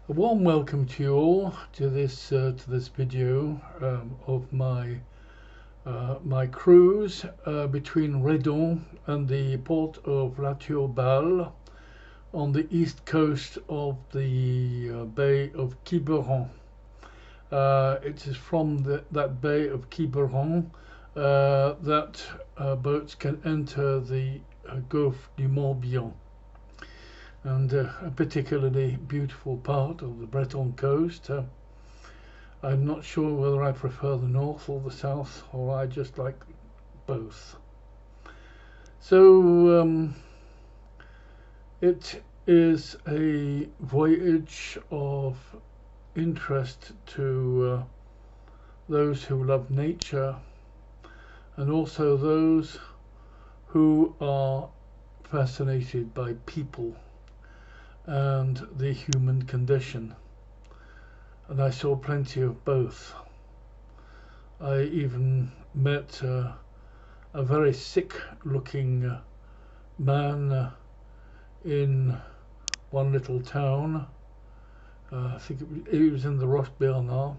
A warm welcome to you all to this video of my cruise between Redon and the port of La Turballe on the east coast of the Bay of Quiberon. It is from that Bay of Quiberon that boats can enter the Gulf du Morbihan, and a particularly beautiful part of the Breton coast. I'm not sure whether I prefer the north or the south, or I just like both. So it is a voyage of interest to those who love nature and also those who are fascinated by people and the human condition, and I saw plenty of both. I even met a very sick looking man in one little town. I think it was in the Roche Bernard,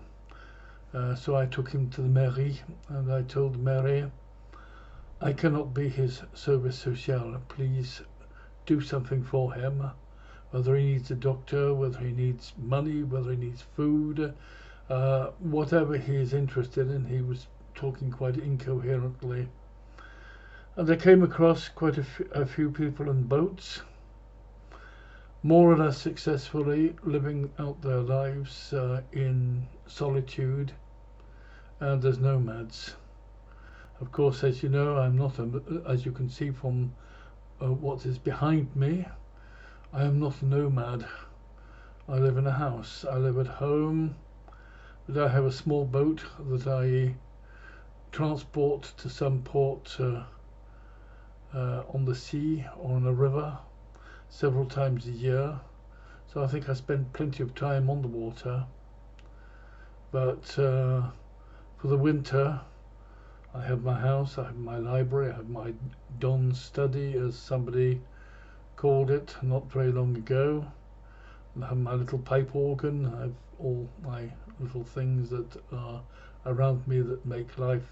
so I took him to the mairie and I told the mairie, I cannot be his service social, please do something for him. Whether he needs a doctor, whether he needs money, whether he needs food, whatever he is interested in. He was talking quite incoherently. And I came across quite a few people in boats, more or less successfully living out their lives in solitude and as nomads. Of course, as you know, I'm not, as you can see from what is behind me, I am not a nomad. I live in a house. I live at home, but I have a small boat that I transport to some port on the sea or on a river several times a year. So I think I spend plenty of time on the water. But for the winter, I have my house, I have my library, I have my Don study, as somebody called it not very long ago. I have my little pipe organ. I have all my little things that are around me that make life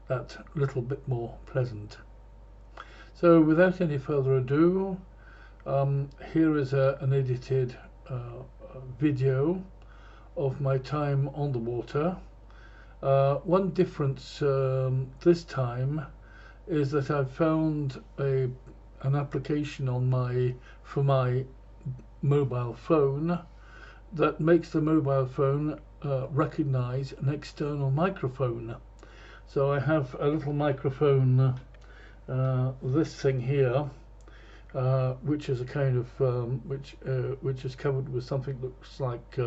that little bit more pleasant. So without any further ado, here is an edited video of my time on the water. One difference this time is that I've found an application for my mobile phone that makes the mobile phone recognize an external microphone. So I have a little microphone, this thing here, which is a kind of which is covered with something that looks like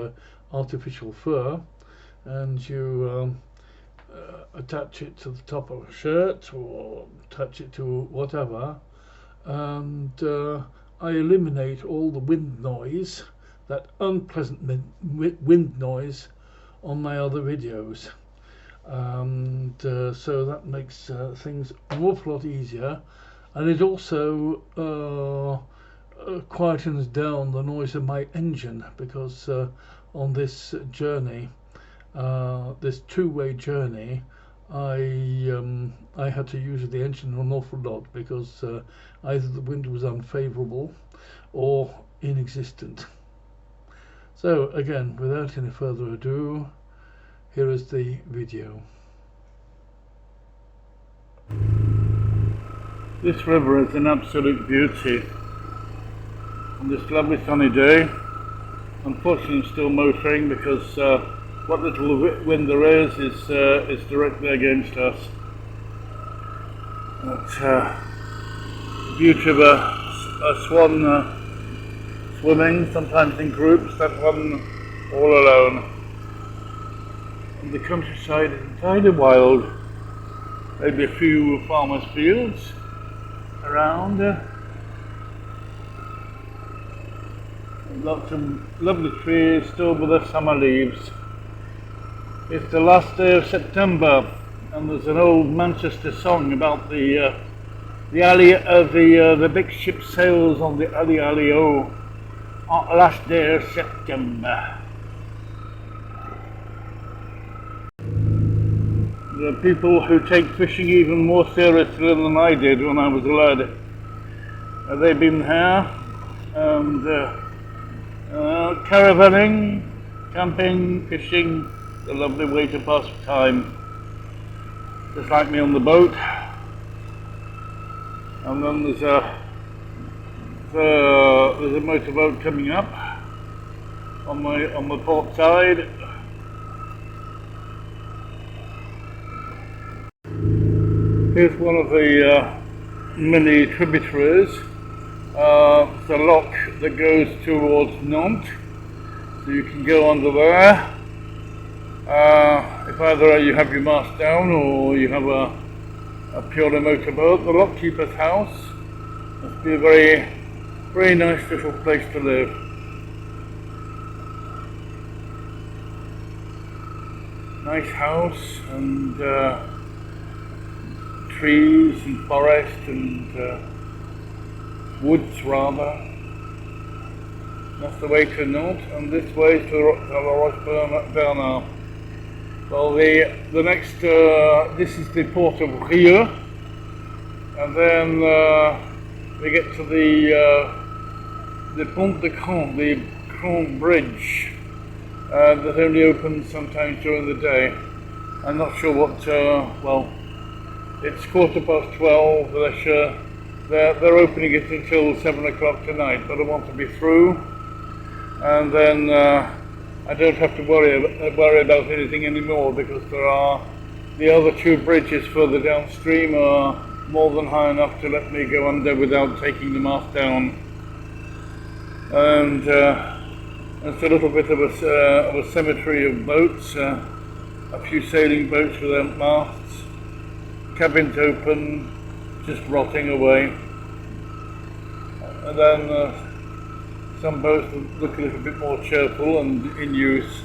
artificial fur, and you attach it to the top of a shirt or attach it to whatever, and I eliminate all the wind noise, that unpleasant wind noise on my other videos, and so that makes things an awful lot easier, and it also quietens down the noise of my engine, because on this journey, this two-way journey, I had to use the engine an awful lot because either the wind was unfavorable or inexistent. So again, without any further ado, here is the video. This river is an absolute beauty on this lovely sunny day. Unfortunately, I'm still motoring because what little wind there is directly against us. But the beauty of a swan swimming, sometimes in groups, that one all alone. And the countryside is entirely wild. Maybe a few farmers' fields around. Lots of lovely trees still with their summer leaves. It's the last day of September, and there's an old Manchester song about the big ship sails on the Alley Alley O, last day of September. The people who take fishing even more seriously than I did when I was a lad, they've been here and caravanning, camping, fishing, a lovely way to pass time. Just like me on the boat. And then there's a motorboat coming up on the port side. Here's one of the many tributaries. It's a lock that goes towards Nantes, so you can go under there. If either you have your mast down or you have a purely motorboat, the lockkeeper's house must be a very, very nice little place to live. Nice house and trees and forest and woods rather. That's the way to Nantes, and this way to La Roche-Bernard. Well, the next, this is the port of Rieux, and then we get to the Pont de Cran, the Cran Bridge, that only opens sometimes during the day. I'm not sure what, well, it's 12:15, they're opening it until 7 o'clock tonight, but I want to be through, and then I don't have to worry about anything anymore, because there are the other two bridges further downstream are more than high enough to let me go under without taking the mast down. And it's a little bit of a cemetery of boats, a few sailing boats without masts, cabins open, just rotting away, and then some boats look a little bit more cheerful and in use.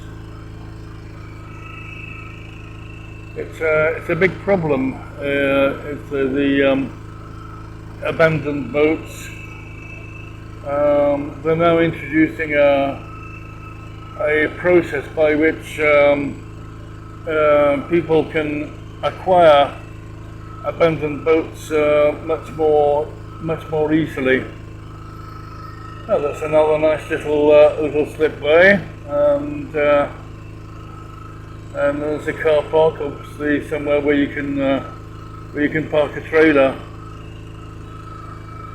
It's a big problem. It's the abandoned boats. They're now introducing a process by which people can acquire abandoned boats much more easily. Oh, that's another nice little slipway, and there's a car park, obviously somewhere where you can park a trailer.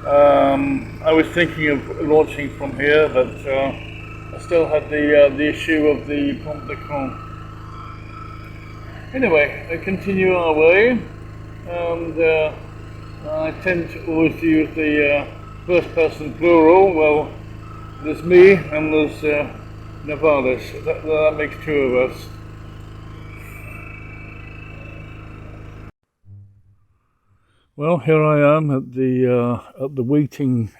I was thinking of launching from here, but I still had the issue of the Pont de Cran. Anyway, I continue our way, and I tend to always use the first person plural. Well, there's me and there's Navalis. That makes two of us. Well, here I am at the waiting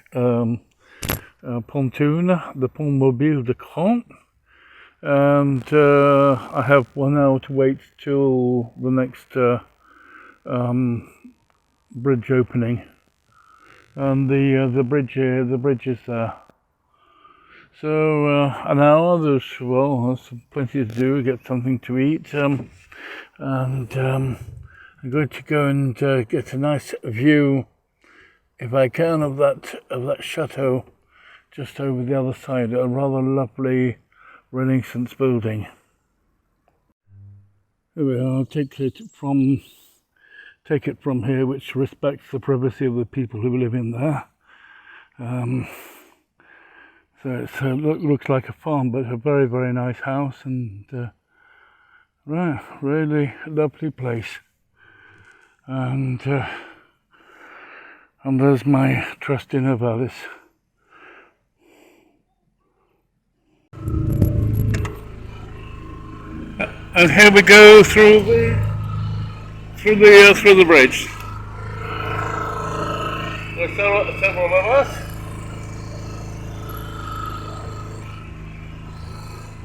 pontoon, the Pont Mobile de Cran, and I have 1 hour to wait till the next bridge opening, and the bridge is there. So an hour. There's plenty to do. Get something to eat, and I'm going to go and get a nice view, if I can, of that chateau just over the other side. A rather lovely Renaissance building. Here we are. I'll take it from here, which respects the privacy of the people who live in there. So it looks like a farm, but a very, very nice house, and really lovely place. And there's my trusty Navalis. And here we go through the bridge. There's several of us.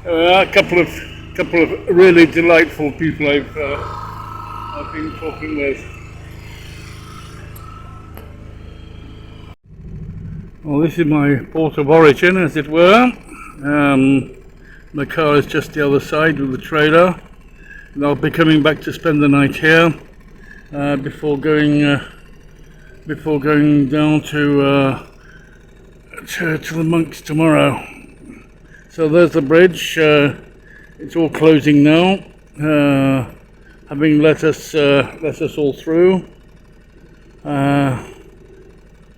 A couple of really delightful people I've been talking with. Well, this is my port of origin, as it were. My car is just the other side with the trailer, and I'll be coming back to spend the night here before going down to the monks tomorrow. So there's the bridge. It's all closing now, having let us all through.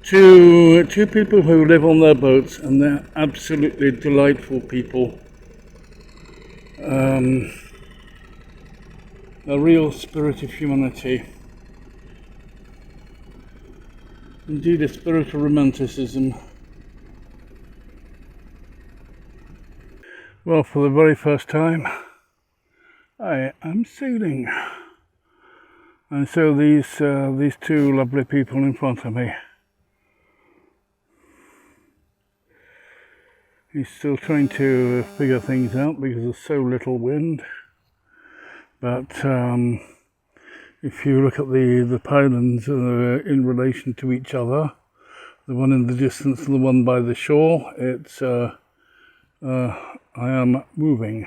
Two people who live on their boats, and they're absolutely delightful people. A real spirit of humanity. Indeed, a spirit of romanticism. Well, for the very first time, I am sailing. And so these two lovely people in front of me. He's still trying to figure things out because there's so little wind. But if you look at the pylons in relation to each other, the one in the distance and the one by the shore, it's I am moving.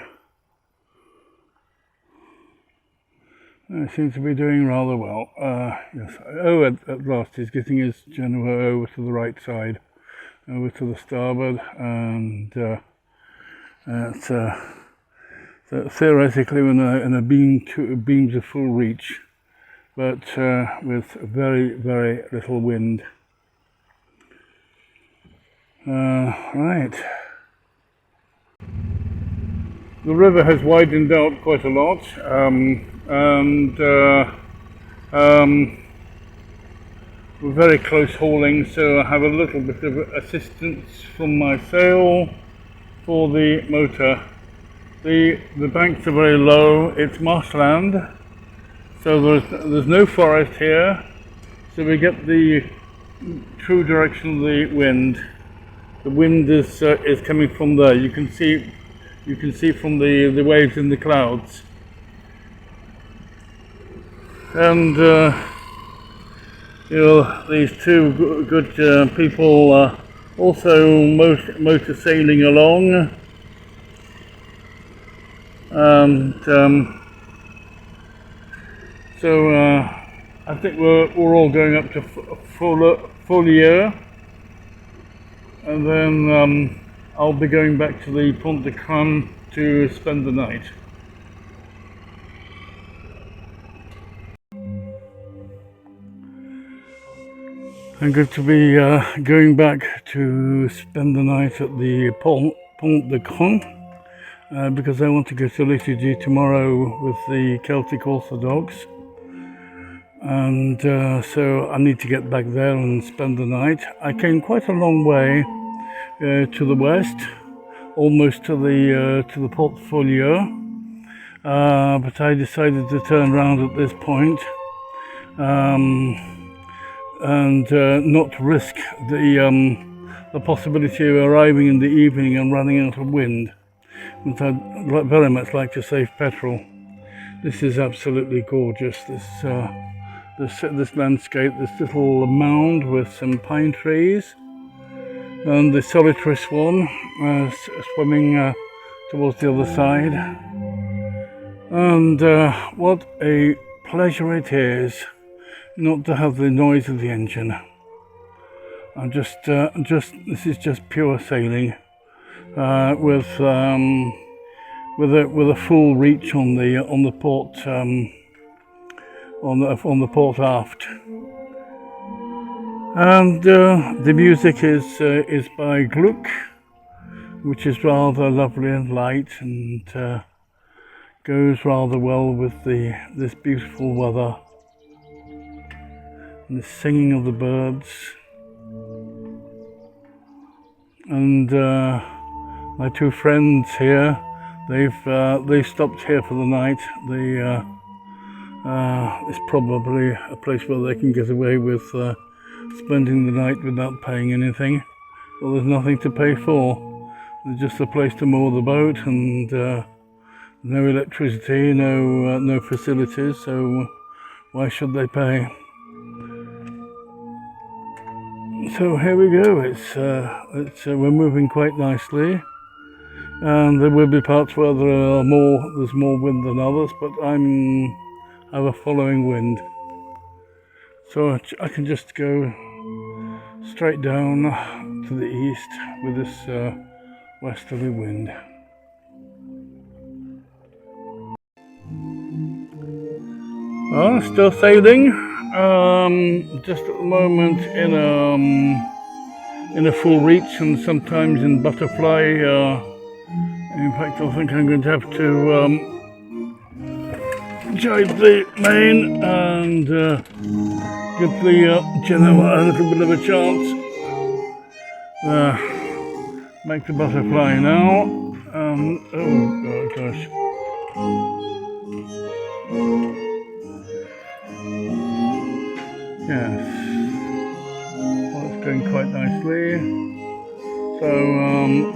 I seem to be doing rather well. Yes. Oh, at last he's getting his Genoa over to the right side, over to the starboard, and so theoretically in a beam to full reach, but with very, very little wind. Right. The river has widened out quite a lot, and we're very close hauling, so I have a little bit of assistance from my sail for the motor. The banks are very low. It's marshland, so there's no forest here, so we get the true direction of the wind. The wind is coming from there. You can see from the waves in the clouds, and these two good people also motor sailing along, and so I think we're all going up to Vilaine, and then I'll be going back to the Pont de Crâne to spend the night. I'm going to be going back to spend the night at the Pont de Crâne because I want to go to liturgy tomorrow with the Celtic Orthodox, and so I need to get back there and spend the night. I came quite a long way to the west, almost to the portfolio, but I decided to turn around at this point and not risk the possibility of arriving in the evening and running out of wind. But I'd very much like to save petrol. This is absolutely gorgeous. This landscape, this little mound with some pine trees, and the solitary swan swimming towards the other side. And what a pleasure it is not to have the noise of the engine. This is just pure sailing with a full reach on the port on the port aft. And the music is by Gluck, which is rather lovely and light, and goes rather well with this beautiful weather and the singing of the birds. And my two friends here, they've stopped here for the night. It's probably a place where they can get away with spending the night without paying anything. Well, there's nothing to pay for. There's just a place to moor the boat, and no electricity, no facilities, so why should they pay? So here we go. We're moving quite nicely, and there will be parts where there's more wind than others, but I have a following wind, so I can just go straight down to the east with this westerly wind. Still sailing. Just at the moment in a full reach, and sometimes in butterfly. In fact, I think I'm going to have to jibe the main and give the Genoa a little bit of a chance. Make the butterfly now. Oh gosh. Yes. Well, it's going quite nicely. So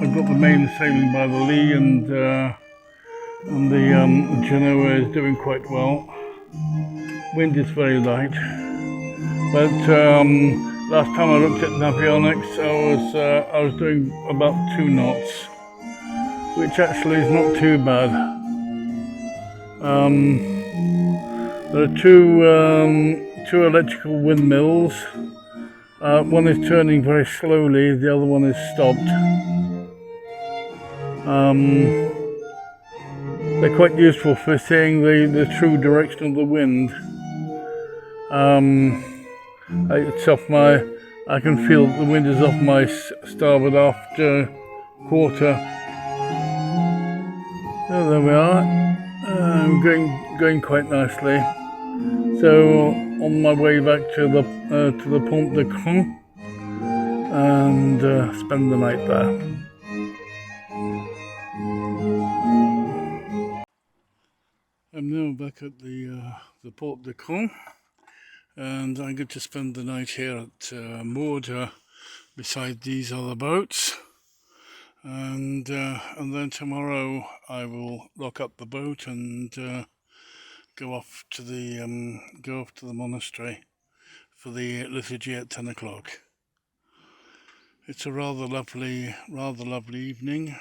I've got the main sailing by the lee, and the Genoa is doing quite well. Wind is very light, but last time I looked at navionics, I was doing about 2 knots, which actually is not too bad. There are two electrical windmills. One is turning very slowly, the other one is stopped. They're quite useful for seeing the true direction of the wind. It's off I can feel that the wind is off my starboard aft quarter. Oh, there we are. Going quite nicely. So on my way back to the Pont de Cron, and spend the night there. I'm now back at the Port de Cron, and I'm going to spend the night here at moored beside these other boats, and then tomorrow I will lock up the boat and go off to the monastery for the liturgy at 10 o'clock. It's a rather lovely evening.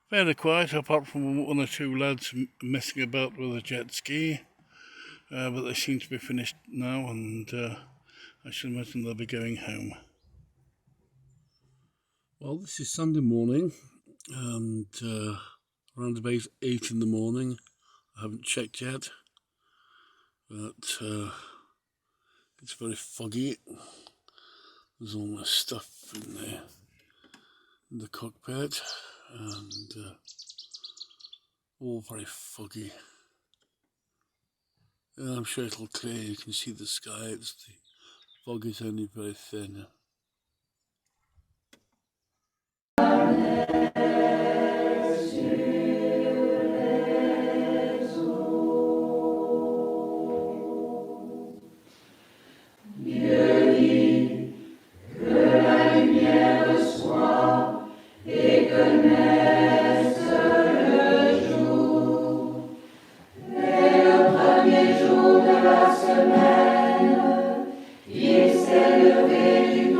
Fairly quiet, apart from 1 or 2 lads messing about with a jet ski, but they seem to be finished now, and I should imagine they'll be going home. Well, this is Sunday morning, and around about 8 in the morning. I haven't checked yet, but it's very foggy. There's all my stuff in the cockpit, and all very foggy. I'm sure it'll clear. You can see the sky. The fog is only very thin. Il s'est levé du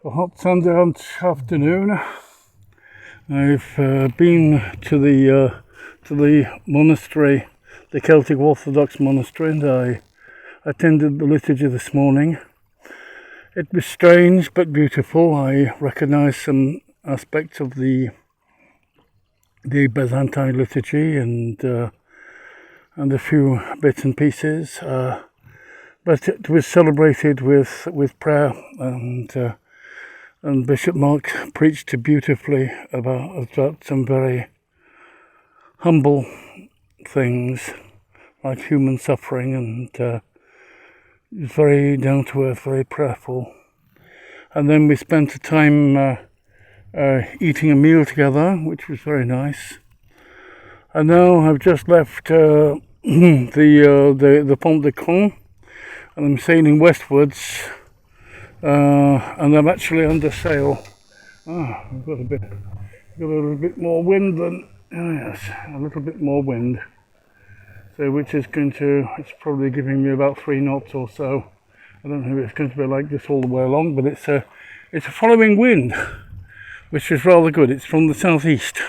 A hot Sunday afternoon. I've been to the monastery, the Celtic Orthodox monastery, and I attended the liturgy this morning. It was strange but beautiful. I recognised some aspects of the Byzantine liturgy and a few bits and pieces, but it was celebrated with prayer, and Bishop Mark preached beautifully about some very humble things like human suffering, and very down to earth, very prayerful. And then we spent a time eating a meal together, which was very nice. And now I've just left the Pont de Caen, and I'm sailing westwards, and I'm actually under sail. I've got a little bit more wind than, yes, a little bit more wind. So which is it's probably giving me about 3 knots or so. I don't know if it's going to be like this all the way along, but it's a following wind, which is rather good. It's from the southeast,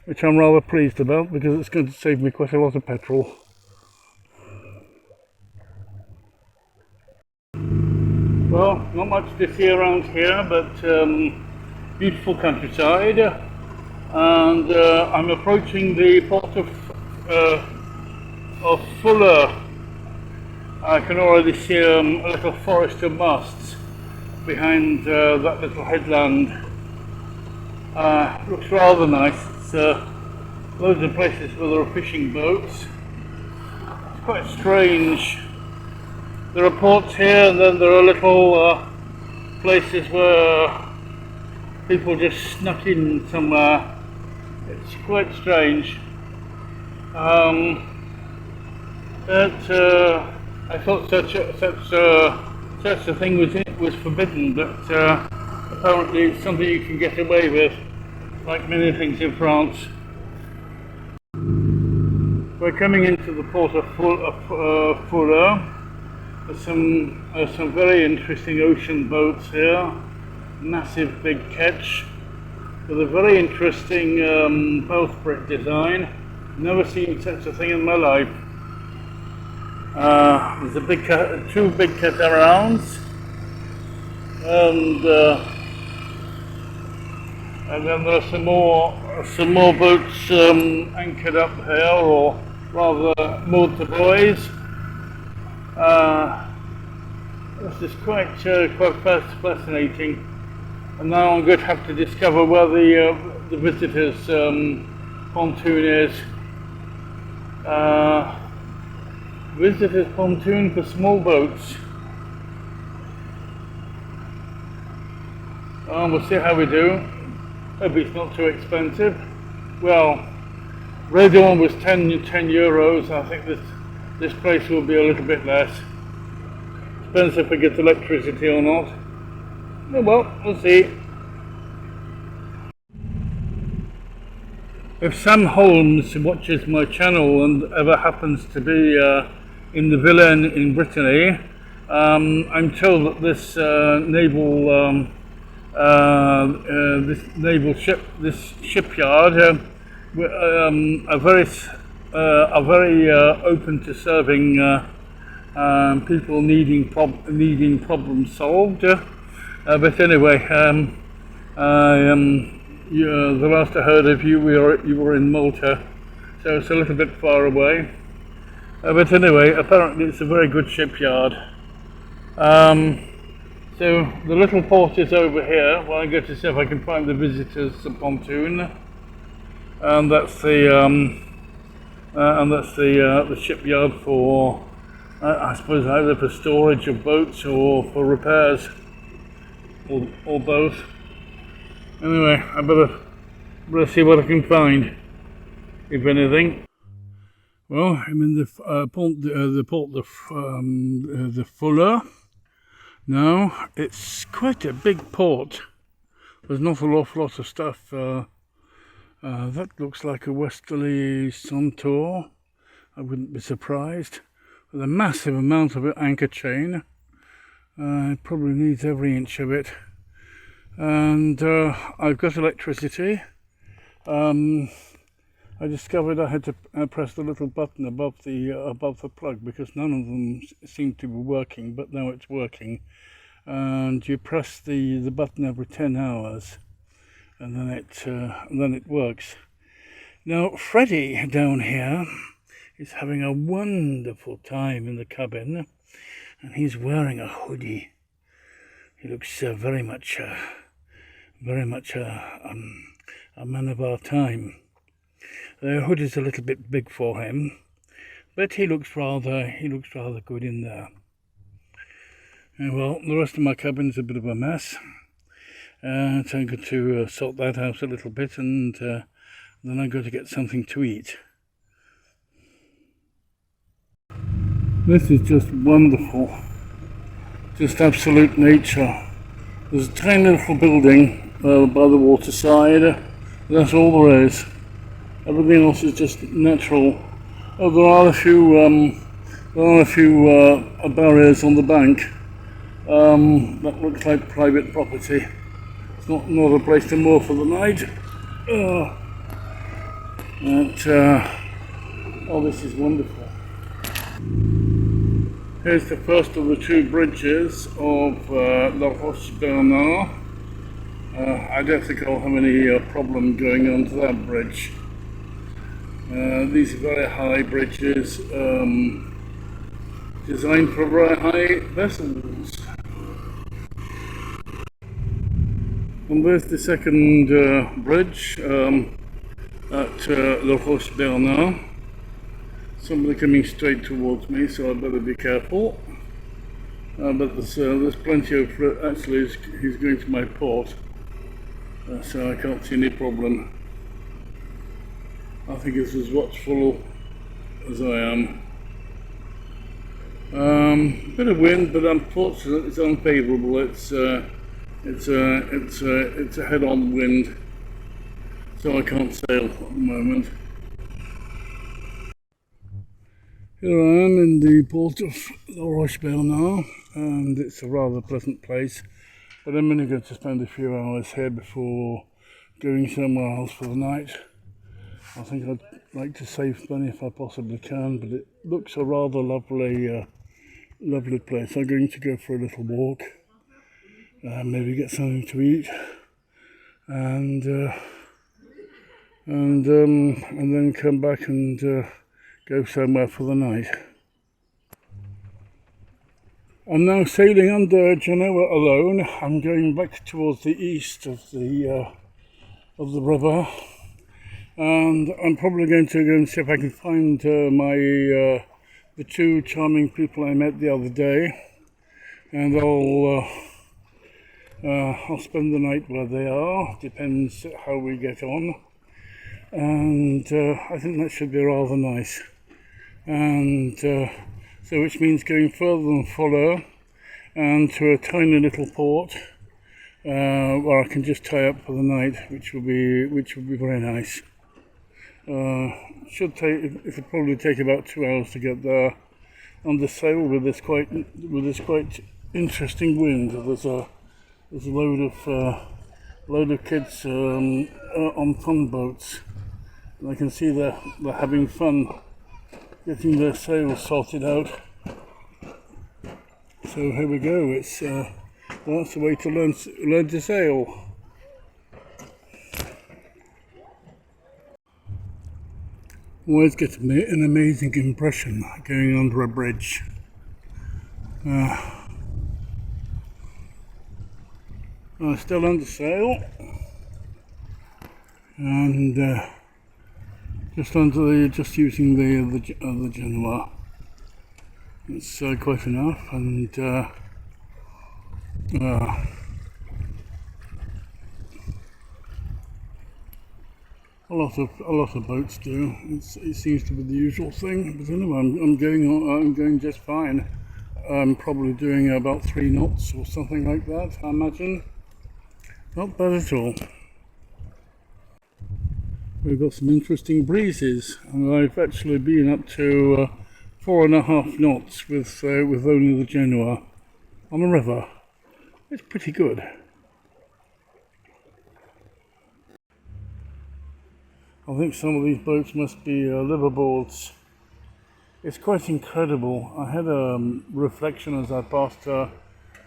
which I'm rather pleased about because it's going to save me quite a lot of petrol. Well, not much to see around here, but beautiful countryside, and I'm approaching the port of Fuller. I can already see a little forest of masts behind that little headland. Looks rather nice. It's loads of places where there are fishing boats. It's quite strange. There are ports here, and then there are little places where people just snuck in somewhere. It's quite strange. I thought such a thing was forbidden, but apparently it's something you can get away with, like many things in France. We're coming into the port of Fuller. There's some very interesting ocean boats here, massive big ketch with a very interesting bowsprit design. Never seen such a thing in my life. There's two big catamarans, and then there are some more boats anchored up here, or rather moored to buoys. This is quite fascinating, and now I'm going to have to discover where the visitors' pontoon is. Visitors' pontoon for small boats. We'll see how we do. Hope it's not too expensive. Well, Redon was 10 euros. I think this place will be a little bit less. Depends if we get electricity or not. Oh, well, we'll see. If Sam Holmes watches my channel and ever happens to be in the Vilaine in Brittany, I'm told that this this shipyard are very open to serving people needing problems solved. But anyway, the last I heard of you were in Malta, so it's a little bit far away. But anyway, apparently it's a very good shipyard. So the little port is over here. Well, I'm going to see if I can find the visitors' pontoon, and that's the shipyard for, I suppose, either for storage of boats or for repairs, or both. Anyway, I better see what I can find, if anything. Well, I'm in the port of Fuller. Now, it's quite a big port. There's not an awful lot of stuff. That looks like a westerly Centaur. I wouldn't be surprised. With a massive amount of anchor chain. It probably needs every inch of it. and I've got electricity. I discovered I had to press the little button above the plug because none of them seemed to be working, but now it's working. And you press the button every 10 hours, and then it works. Now Freddie down here is having a wonderful time in the cabin, and he's wearing a hoodie. He looks very much a man of our time. The hoodie's a little bit big for him, but he looks rather good in there. And well, the rest of my cabin's a bit of a mess, so I'm going to sort that out a little bit, and then I'm going to get something to eat. This is just wonderful, just absolute nature. There's a tiny little building by the waterside. That's all there is. Everything else is just natural. Oh, there are a few barriers on the bank. That looks like private property. It's not a place to moor for the night. Oh, this is wonderful. Here's the first of the two bridges of La Roche-Bernard. I don't think I'll have any problem going onto that bridge. These are very high bridges, designed for very high vessels. And there's the second bridge at La Roche-Bernard. Somebody coming straight towards me, so I better be careful. But there's plenty of actually he's going to my port, so I can't see any problem. I think it's as watchful as I am. Bit of wind, but unfortunately it's unfavourable. It's a head-on wind, so I can't sail at the moment. Here I am in the port of La Roche-Bernard, and it's a rather pleasant place, but I'm only going to spend a few hours here before going somewhere else for the night. I think I'd like to save money if I possibly can, but it looks a rather lovely place. I'm going to go for a little walk, maybe get something to eat, and then come back and go somewhere for the night. I'm now sailing under Genoa alone. I'm going back towards the east of the river, and I'm probably going to go and see if I can find the two charming people I met the other day, and I'll spend the night where they are. Depends how we get on, and I think that should be rather nice. And so which means going further than Fuller and to a tiny little port where I can just tie up for the night, which will be very nice. It'll probably take about 2 hours to get there under sail with this quite interesting wind. There's a load of kids on fun boats, and I can see they're having fun getting their sails sorted out. So here we go. It's that's the way to learn to sail. Always get an amazing impression going under a bridge. I'm still under sail, and just using the Genoa. It's quite enough, and a lot of boats do. It seems to be the usual thing, but anyway, I'm going just fine. I'm probably doing about 3 knots or something like that, I imagine. Not bad at all. We've got some interesting breezes, and I've actually been up to 4.5 knots with only the Genoa on a river. It's pretty good. I think some of these boats must be liverboards. It's quite incredible. I had a reflection as I passed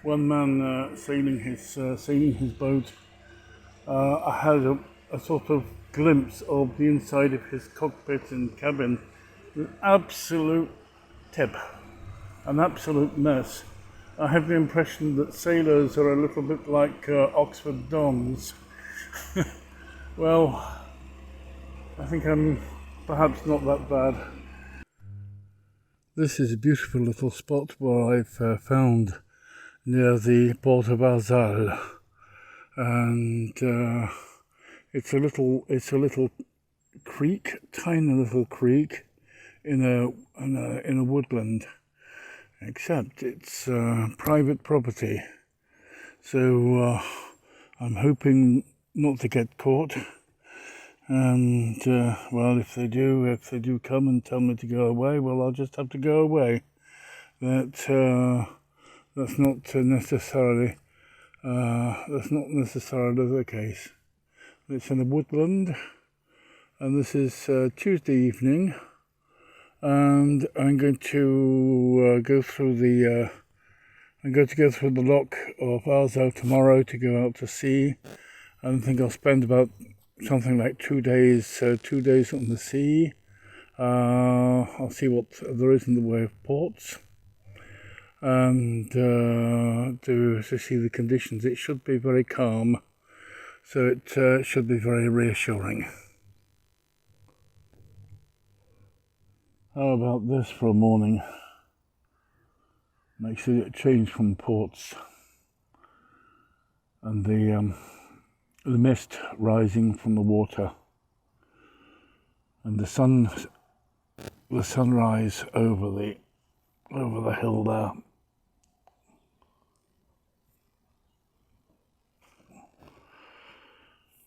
one man sailing his boat. I had a sort of glimpse of the inside of his cockpit and cabin. An absolute tip, an absolute mess. I have the impression that sailors are a little bit like Oxford Dons. Well, I think I'm perhaps not that bad. This is a beautiful little spot where I've found near the port of Arzal, and it's a little creek, tiny little creek in a woodland. Except it's private property, so I'm hoping not to get caught. And well, if they do come and tell me to go away, well, I'll just have to go away. That's not necessarily the case. It's in a woodland, and this is Tuesday evening, and I'm going to go through the lock of Arzal tomorrow to go out to sea. I think I'll spend about something like 2 days, 2 days on the sea. I'll see what there is in the way of ports, and to see the conditions. It should be very calm, so it should be very reassuring. How about this for a morning? Makes a change from ports, and the mist rising from the water, and the sunrise over the hill there.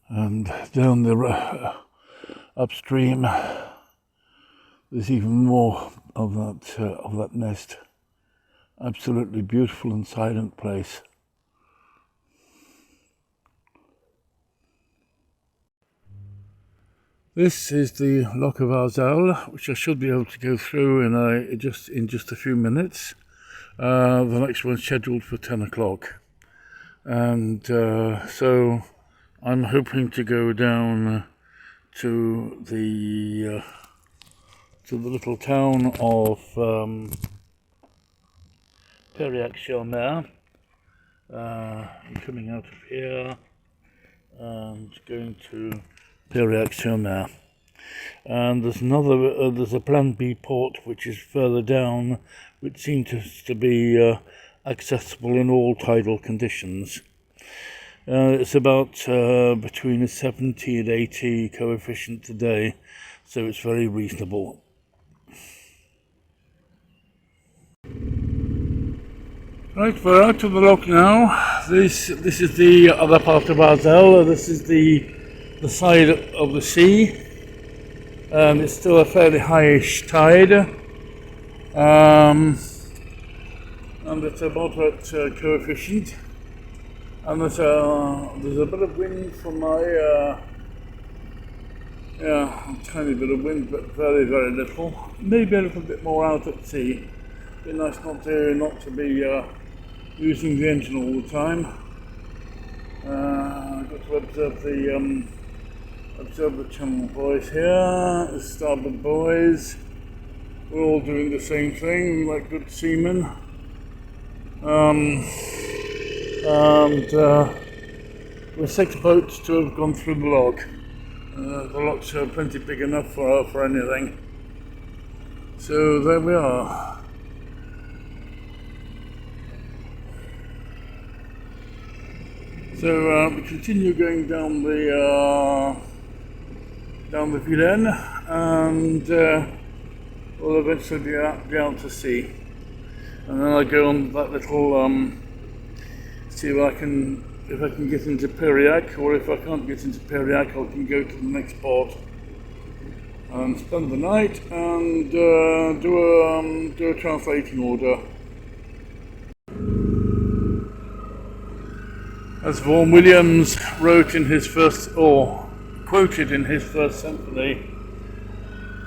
And down the upstream, there's even more of that mist. Absolutely beautiful and silent place. This is the Loch of Arzal, which I should be able to go through in just a few minutes. The next one's scheduled for 10 o'clock, and so I'm hoping to go down to the little town of Périac-sur-Mer. I'm coming out of here and going to Périac-sur-Mer, and there's a Plan B port which is further down, which seems to be accessible in all tidal conditions. It's about between a 70 and 80 coefficient today, so it's very reasonable. Right, we're out of the loch now. This is the other part of Arzal. This is the side of the sea. It's still a fairly highish tide, and it's a moderate coefficient. And there's a bit of wind from my a tiny bit of wind, but very, very little. Maybe a little bit more out at sea. Be nice not to be using the engine all the time. I've got to observe the channel boys here, the starboard boys. We're all doing the same thing, like good seamen. And we're 6 boats to have gone through the loch. The loch's plenty big enough for anything. So there we are. So we continue going down the Vilaine, and we'll eventually be out to sea. And then I go on that little see if I can get into Périac, or if I can't get into Périac, I can go to the next port and spend the night and do a translating order. As Vaughan Williams wrote in his first, or quoted in his first symphony,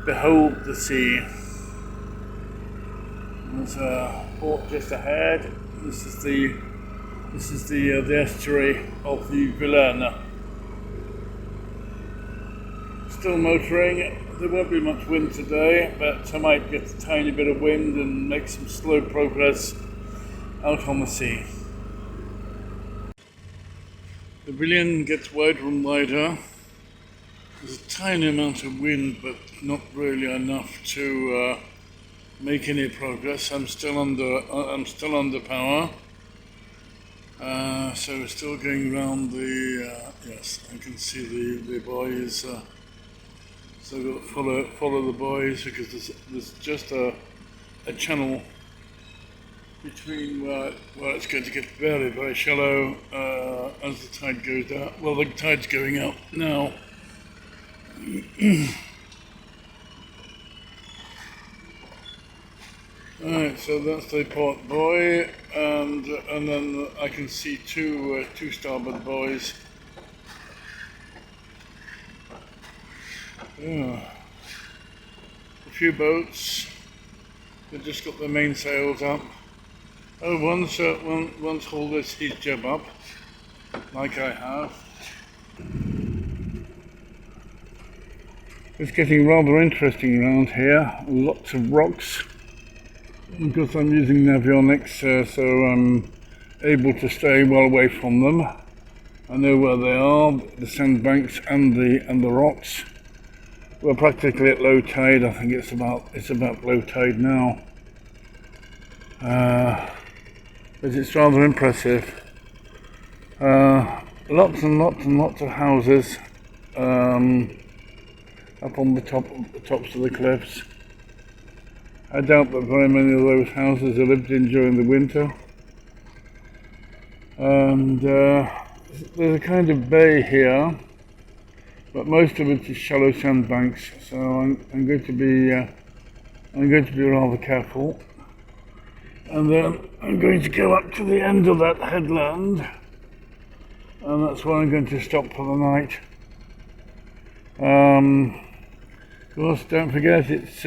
"Behold the sea." There's a port just ahead. This is the estuary of the Vilaine. Still motoring. There won't be much wind today, but I might get a tiny bit of wind and make some slow progress out on the sea. The Vilaine gets wider and wider. There's a tiny amount of wind, but not really enough to make any progress. I'm still under power. So we're still going around the. Yes, I can see the buoys. So I've got to follow the buoys because there's just a channel between where it's going to get very, very shallow as the tide goes down. Well, the tide's going out now. Alright, so that's the port buoy, and then I can see two starboard buoys. Yeah. A few boats. They've just got their mainsails up. Oh, one's hauled his jib up, like I have. It's getting rather interesting around here. Lots of rocks. Because I'm using navionics, so I'm able to stay well away from them. I know where they are, the sandbanks and the rocks. We're practically at low tide. I think it's about low tide now. But it's rather impressive. Lots and lots of houses up on the tops of the cliffs. I doubt that very many of those houses are lived in during the winter. And there's a kind of bay here, but most of it is shallow sandbanks. So I'm going to be rather careful. And then I'm going to go up to the end of that headland, and that's where I'm going to stop for the night. Of course, don't forget it's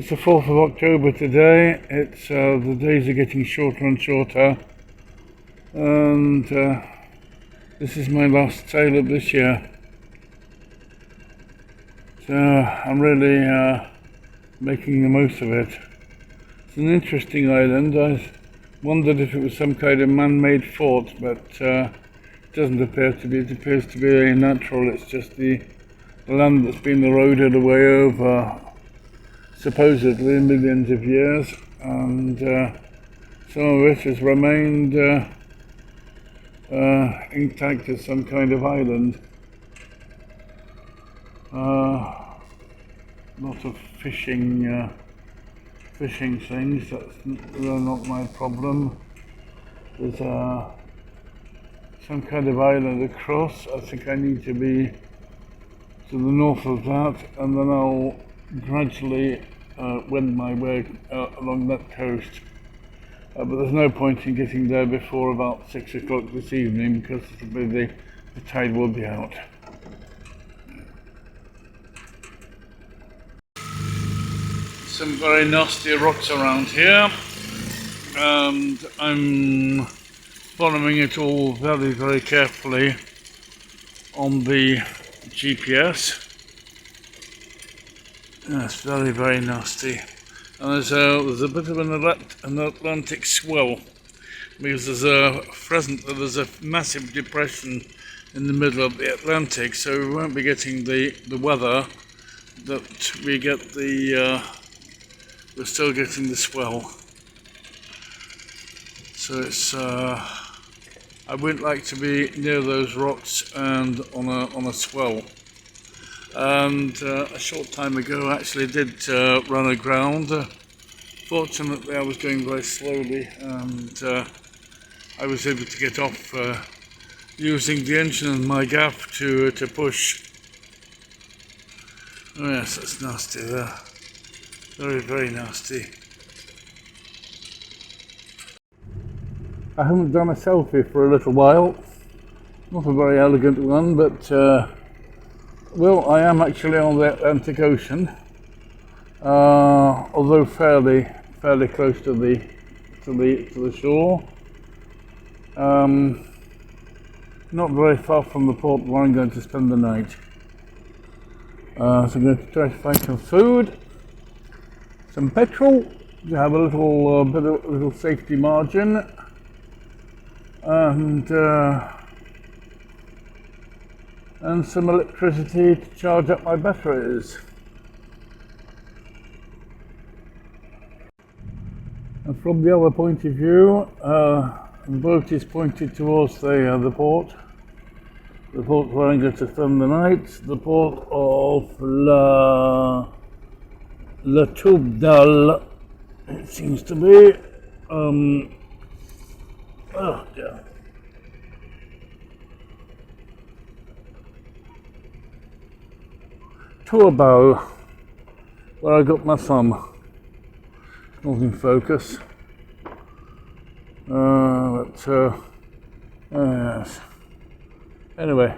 the 4th of October today. It's the days are getting shorter and shorter, and this is my last sail of this year. So I'm really making the most of it. It's an interesting island. I wondered if it was some kind of man-made fort, but it doesn't appear to be. It appears to be natural. It's just the land that's been eroded away over supposedly millions of years, and some of it has remained intact as some kind of island. Lot of fishing things. They're not my problem. There's some kind of island across. I think I need to be to the north of that, and then I'll gradually wend my way along that coast. But there's no point in getting there before about 6 o'clock this evening, because the tide will be out. Some very nasty rocks around here, and I'm following it all very, very carefully on the GPS. That's very, very nasty. And there's a bit of an Atlantic swell, because there's a massive depression in the middle of the Atlantic, so we won't be getting the weather that we get we're still getting the swell. So it's I wouldn't like to be near those rocks and on a swell. And a short time ago I actually did run aground. Fortunately I was going very slowly, and I was able to get off using the engine and my gaff to push. Oh yes, that's nasty there. Very, very nasty. I haven't done a selfie for a little while, Not a very elegant one, but well, I am actually on the Atlantic Ocean, although fairly close to the shore. Not very far from the port where I'm going to spend the night. So I'm going to try to find some food, some petrol to have a little safety margin, and some electricity to charge up my batteries. And from the other point of view, the boat is pointed towards the port where I'm going to spend the night, the port of La Toube d'Al, it seems to be. Oh dear. Tourbal, where I got my thumb. Not in focus. Yes. Anyway,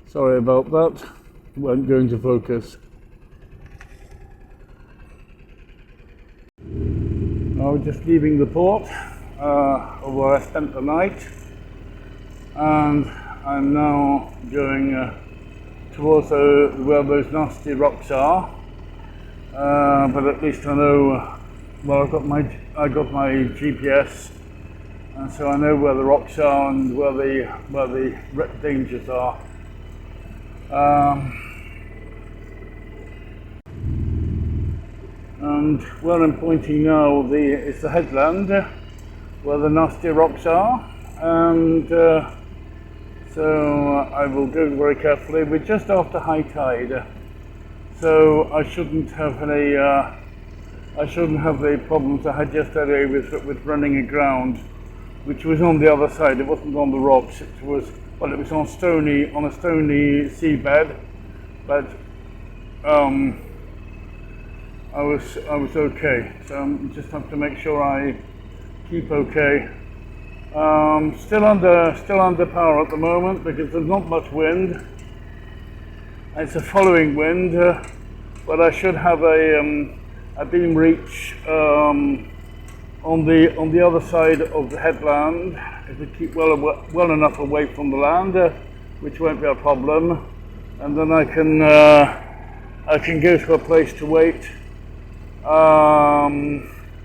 sorry about that. It weren't going to focus. I was just leaving the port where I spent the night, and I'm now going towards where those nasty rocks are. But at least I know. Well, I got my GPS, and so I know where the rocks are and where the dangers are. And where I'm pointing now is the headland where the nasty rocks are, and so I will go very carefully. We're just after high tide, so I shouldn't have the problems I had yesterday with running aground, which was on the other side. It wasn't on the rocks. It was on a stony seabed, but I was okay. So I just have to make sure I keep okay. Still under power at the moment because there's not much wind. It's a following wind, but I should have a beam reach on the other side of the headland if we keep well enough away from the land, which won't be a problem. And then I can go to a place to wait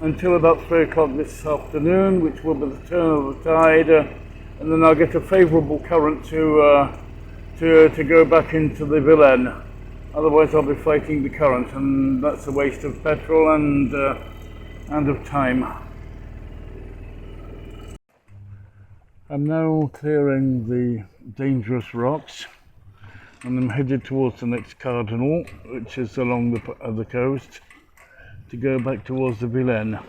until about 3 o'clock this afternoon, which will be the turn of the tide, and then I'll get a favourable current to go back into the Vilaine. Otherwise I'll be fighting the current, and that's a waste of petrol and of time. I'm now clearing the dangerous rocks, and I'm headed towards the next cardinal, which is along the coast, to go back towards the Vilaine.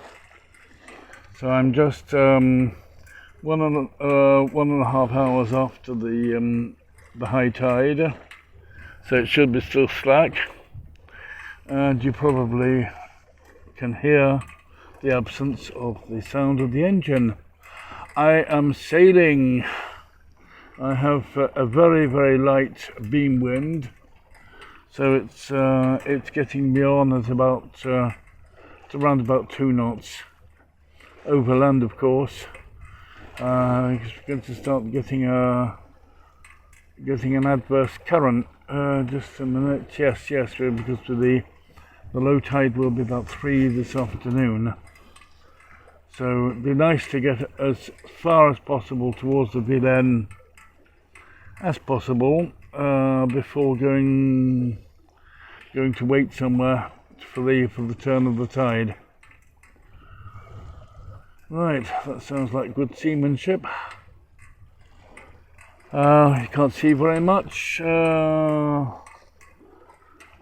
So I'm just 1.5 hours after the high tide. So it should be still slack, and you probably can hear the absence of the sound of the engine. I am sailing. I have a very, very light beam wind, so it's getting me on at about around about 2 knots overland, of course. We're going to start getting an adverse current. Just a minute. Yes, because the low tide will be about 3 this afternoon. So it'd be nice to get as far as possible towards the Vilaine as possible before going to wait somewhere for the turn of the tide. Right, that sounds like good seamanship. You can't see very much.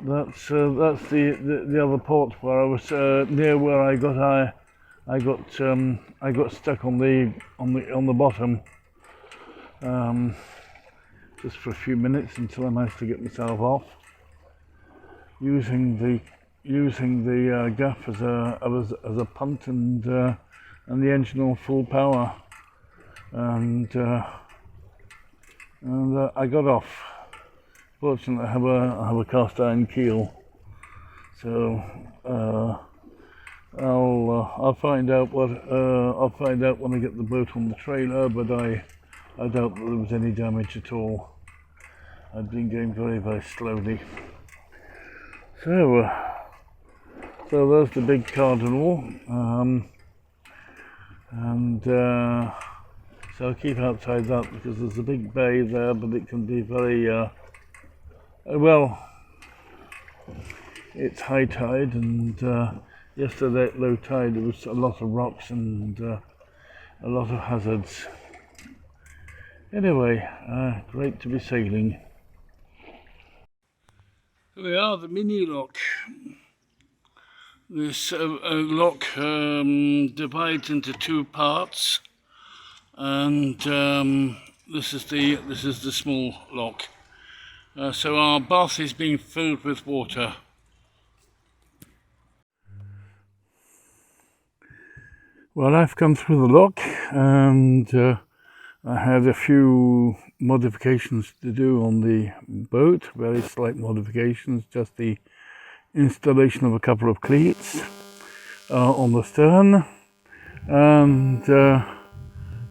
That's the other port where I was near where I got stuck on the bottom just for a few minutes until I managed to get myself off using the gaff as a punt and the engine on full power, and and I got off. Fortunately, I have a cast iron keel, so I'll find out when I get the boat on the trailer. But I doubt that there was any damage at all. I'd been going very slowly. So there's the big cardinal, and so I'll keep outside that because there's a big bay there, but it can be very well. It's high tide, and yesterday at low tide there was a lot of rocks and a lot of hazards. Anyway, great to be sailing. Here we are, the mini lock. This lock divides into two parts, and this is the small lock. So our bath is being filled with water. Well, I've come through the lock, and I had a few modifications to do on the boat, very slight modifications, just the installation of a couple of cleats on the stern, and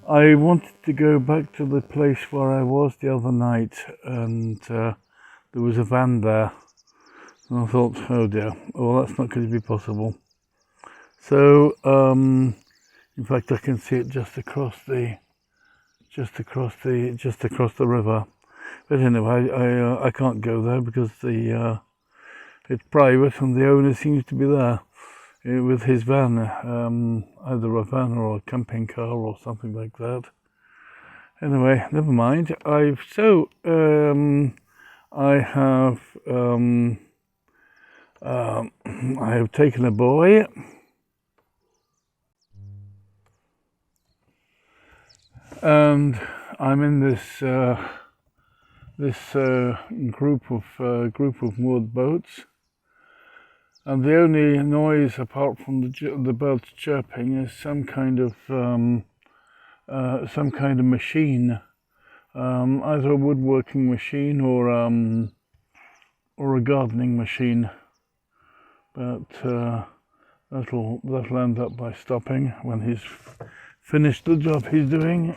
I wanted to go back to the place where I was the other night, and there was a van there, and I thought, oh dear, well that's not going to be possible. So in fact I can see it just across the river, but anyway I can't go there because it's private and the owner seems to be there with his van, either a van or a camping car or something like that. Anyway, never mind. I have taken a buoy, and I'm in this group of moored boats, and the only noise apart from the birds chirping is some kind of machine, either a woodworking machine or a gardening machine. But that'll end up by stopping when he's finished the job he's doing.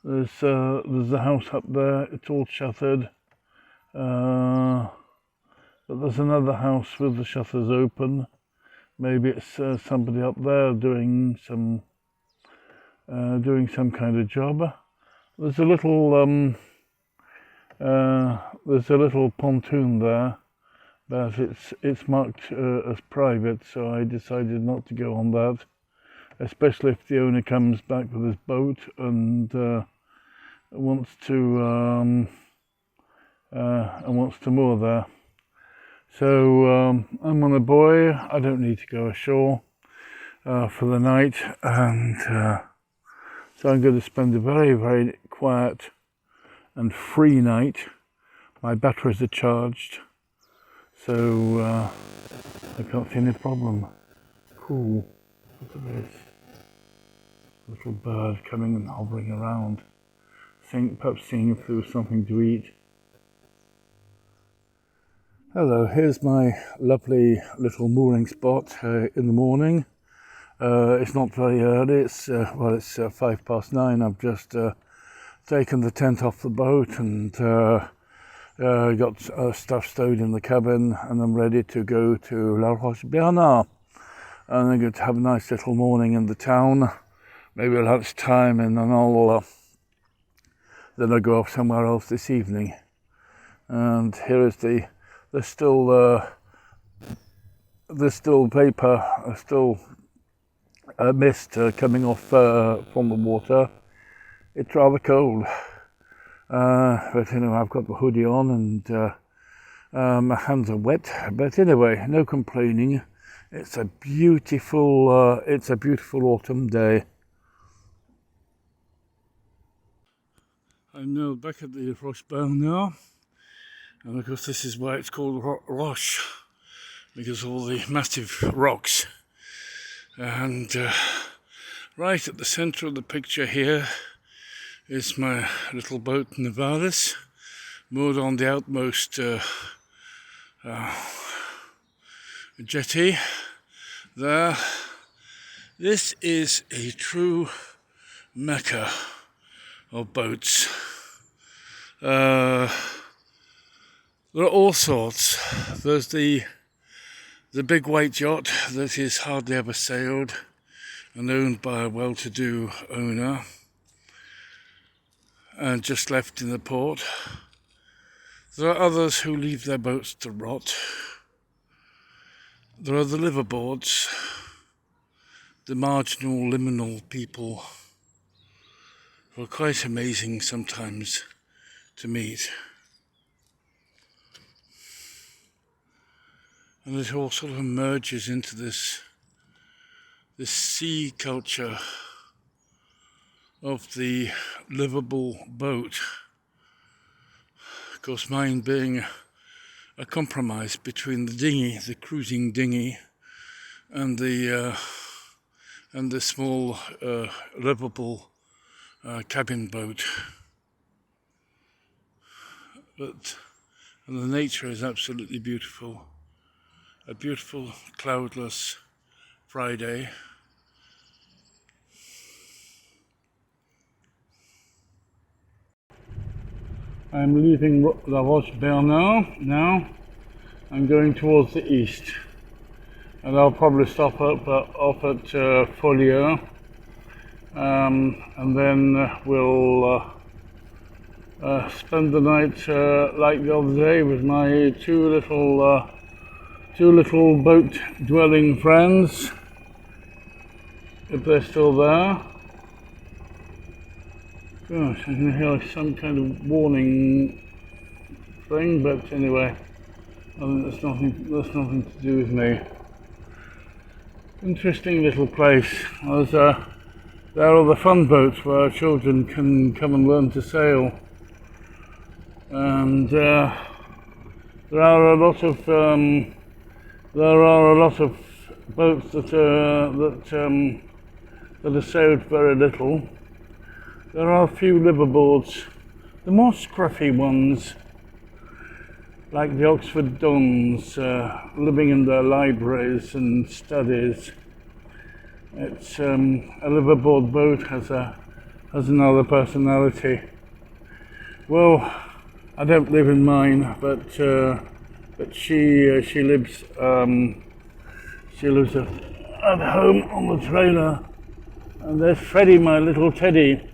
There's a house up there. It's all shuttered. But there's another house with the shutters open. Maybe it's somebody up there doing some kind of job. There's a little pontoon there, but it's marked as private, so I decided not to go on that, especially if the owner comes back with his boat and wants to moor there. So I'm on a buoy. I don't need to go ashore for the night, and so I'm going to spend a very quiet and free night. My batteries are charged, so I can't see any problem. Cool. Look at this little bird coming and hovering around, perhaps seeing if there was something to eat. Hello, here's my lovely little mooring spot in the morning. It's not very early, it's 9:05. I've just taken the tent off the boat and got stuff stowed in the cabin, and I'm ready to go to La Roche-Bernard. And I'm going to have a nice little morning in the town, maybe lunchtime, and then I'll go off somewhere else this evening. And here is there's still vapor, still mist coming off from the water. It's rather cold, but anyway, I've got the hoodie on and my hands are wet. But anyway, no complaining. It's a beautiful autumn day. I'm now back at the Roche-Bernard. And of course this is why it's called Roche, because of all the massive rocks. And right at the centre of the picture here, is my little boat Nevalis, moored on the outmost jetty there. This is a true mecca of boats. There are all sorts. There's the big white yacht that is hardly ever sailed and owned by a well-to-do owner and just left in the port. There are others who leave their boats to rot. There are the liverboards, the marginal, liminal people who are quite amazing sometimes to meet. And it all sort of merges into this sea culture of the livable boat. Of course, mine being a compromise between the dinghy, the cruising dinghy, and the small livable cabin boat. And the nature is absolutely beautiful. A beautiful cloudless Friday. I'm leaving La Roche-Bernard now. I'm going towards the east, and I'll probably stop off at Follieux, and then we'll spend the night like the other day with my two little boat-dwelling friends, if they're still there. Gosh, I can hear some kind of warning thing, but anyway, that's nothing to do with me. Interesting little place. There are the fun boats where children can come and learn to sail, and there are a lot of boats that are sailed very little. There are a few liverboards, the more scruffy ones, like the Oxford Dons, living in their libraries and studies. It's a liverboard boat has another personality. Well, I don't live in mine, but she lives at home on the trailer, and there's Freddie, my little teddy,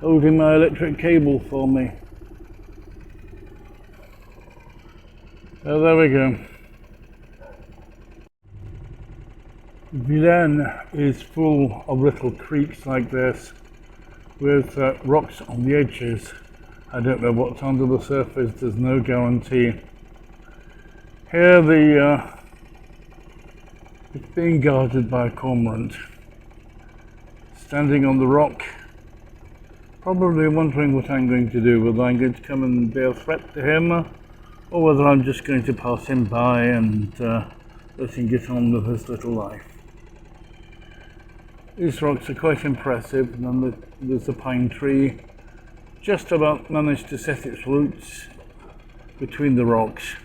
holding my electric cable for me. So there we go. Vilaine is full of little creeks like this, with rocks on the edges. I don't know what's under the surface, there's no guarantee. Here it's being guarded by a cormorant, standing on the rock, probably wondering what I'm going to do, whether I'm going to come and be a threat to him, or whether I'm just going to pass him by and let him get on with his little life. These rocks are quite impressive, and then there's a pine tree, just about managed to set its roots between the rocks.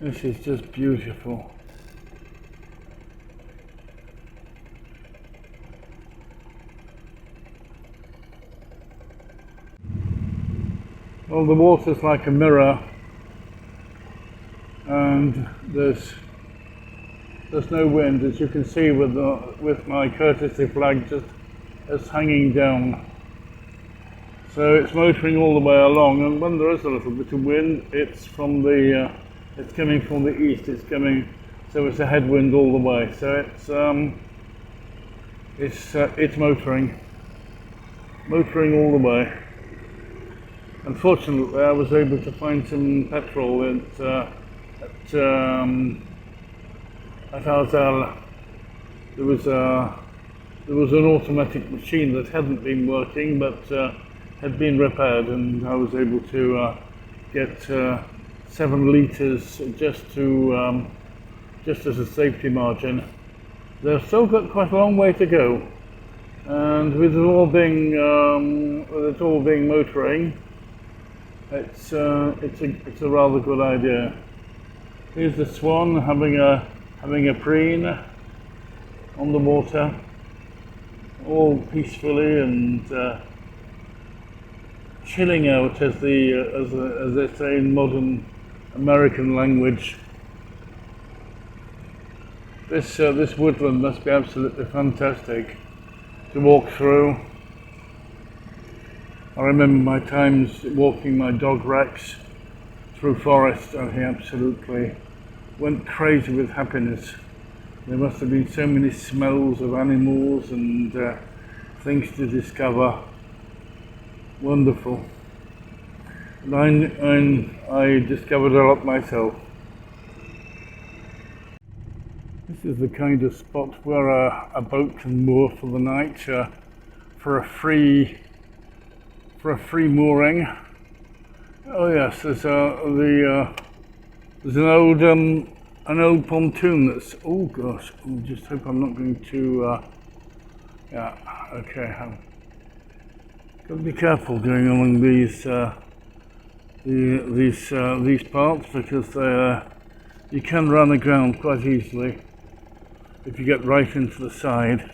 This is just beautiful. Well, the water's like a mirror, and there's no wind, as you can see with my courtesy flag just hanging down. So it's motoring all the way along, and when there is a little bit of wind, it's coming from the east. So it's a headwind all the way. So it's motoring all the way. Unfortunately, I was able to find some petrol at Arzal. There was an automatic machine that hadn't been working, but had been repaired, and I was able to get 7 litres just to just as a safety margin. They've still got quite a long way to go, and with it all being motoring, it's a rather good idea. Here's the swan having a preen on the water, all peacefully and chilling out, as they say in modern American language. This woodland must be absolutely fantastic to walk through. I remember my times walking my dog Rex through forest, and he absolutely went crazy with happiness. There must have been so many smells of animals and things to discover. Wonderful. And I discovered a lot myself. This is the kind of spot where a boat can moor for the night for a free mooring. Oh yes, there's an old pontoon that's, oh gosh, I just hope I'm not going to yeah, okay, got to be careful going along these parts, because you can run aground quite easily if you get right into the side.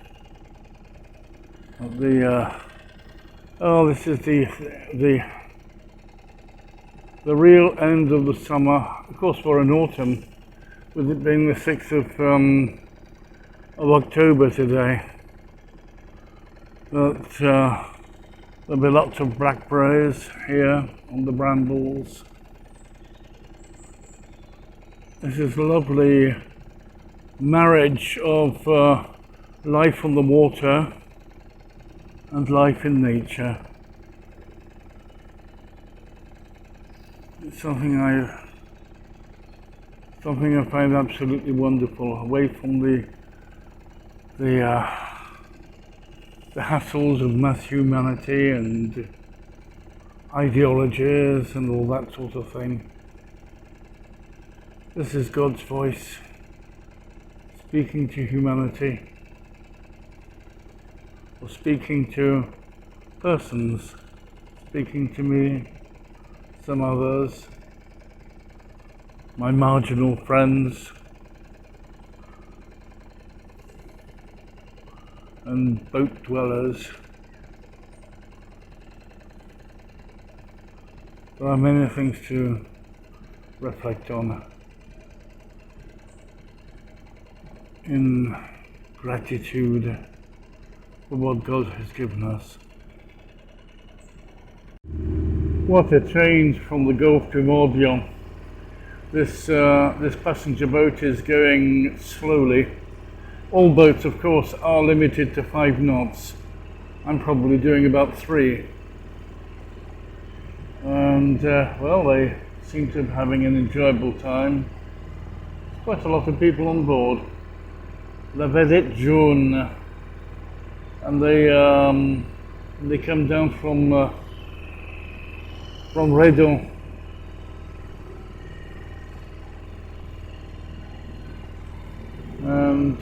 Oh, this is the real end of the summer. Of course, we're in autumn, with it being the 6th of October today. But there'll be lots of blackberries here on the brambles. This is a lovely marriage of life on the water and life in nature. It's something I find absolutely wonderful, away from the hassles of mass humanity and ideologies and all that sort of thing. This is God's voice speaking to humanity, or speaking to persons, speaking to me, some others, my marginal friends, and boat dwellers. There are many things to reflect on in gratitude for what God has given us. What a change from the Gulf to Morbihan. This passenger boat is going slowly. All boats, of course, are limited to 5 knots. I'm probably doing about 3. And, well, they seem to be having an enjoyable time. There's quite a lot of people on board. La Vedette Jaune. And they come down from Redon. And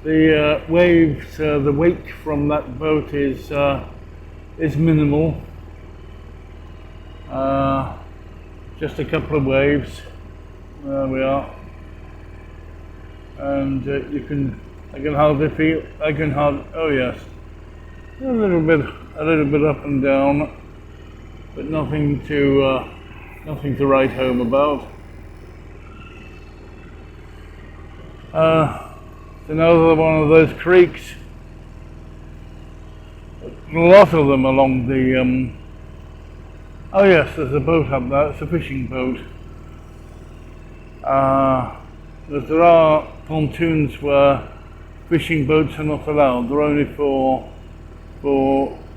the waves, the wake from that boat is minimal. Just a couple of waves. There we are. And I can hardly feel. Oh yes, a little bit up and down, but nothing to write home about. It's another one of those creeks. A lot of them along the. Oh yes, there's a boat up there. It's a fishing boat. But there are pontoons where fishing boats are not allowed. They're only for